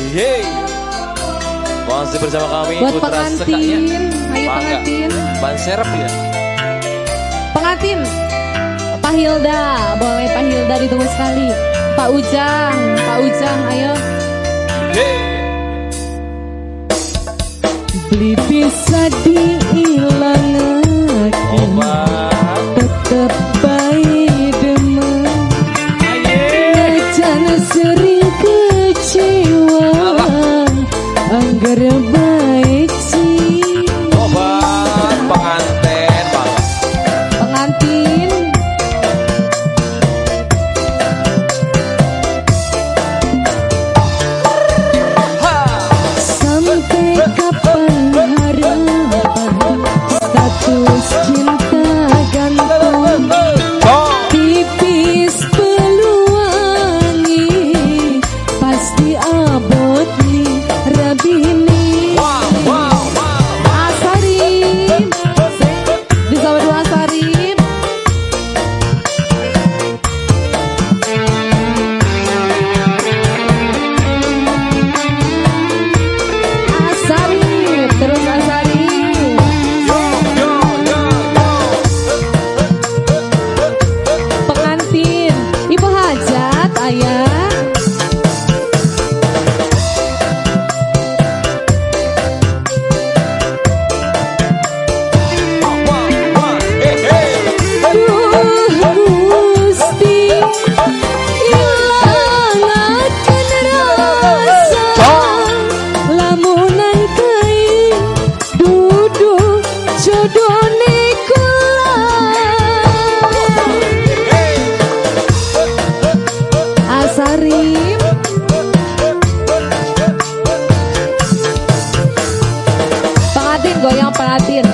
Yeay. Masih bersama kami buat Putra pengantin. Sekaknya. Ayo pengantin. Ban serep ya. Pengantin. Pak Hilda, boleh Pak Hilda ditunggu sekali. Pak Ujang, ayo. Yeay. Beli bisa diilangakan. Obat. Tetep baik demen. Jangan sering kecewa. Anggar baik sih. Obat pengantin bang. Pengantin. Sampai kapan harapan status cinta gantung. Tipis peluangi pasti abot nih rabini. Asarim bisa berdua Asarim. Asarim terus Asarim. Pengantin Ibu Hajat ayah. Asarim pengantin goyang pengantin.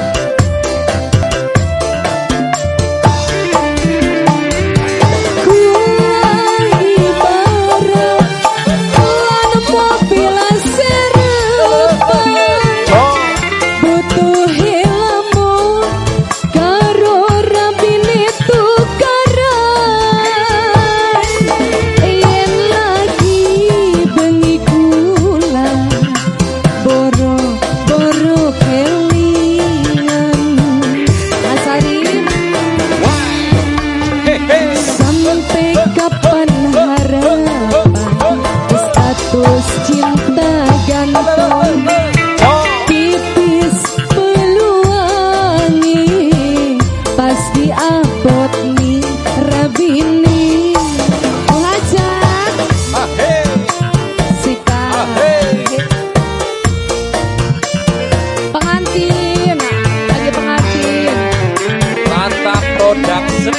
Kapan harapan status cinta gantung. Tipis peluangi pasti abot nih rabini. Ngajak sikap pengantin lagi pengantin. Mantap production.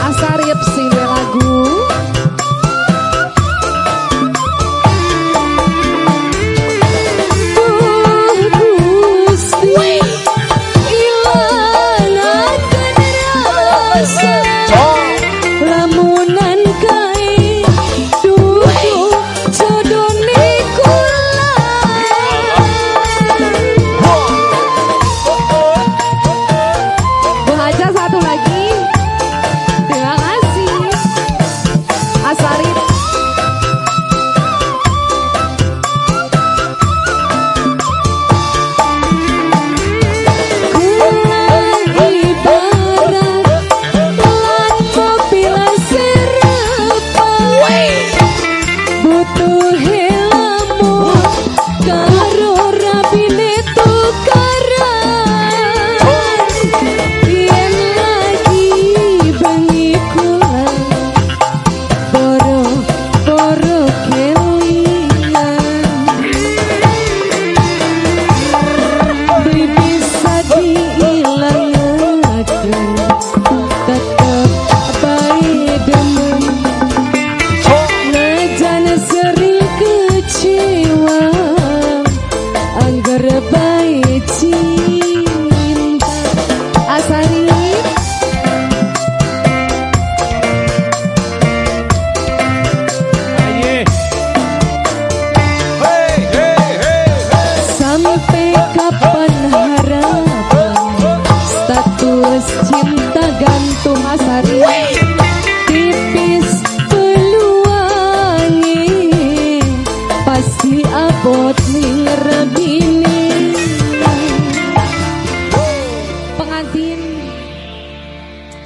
Asarip sing dua lagu. Gusti ilanakeun rasa lamunan kae dudu jodone kula. Bu Haja satu lagi. Terima kasih Asarip. Kurang ibarat lan kopi serepan. Butuh helmu karo rabine tukaran. Yen lagi bengi kula boro kelingan. Beli bisa diilangakeun tetep bae demen. Najan sering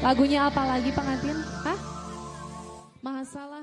Lagunya apa lagi pengantin? Hah? Masalah.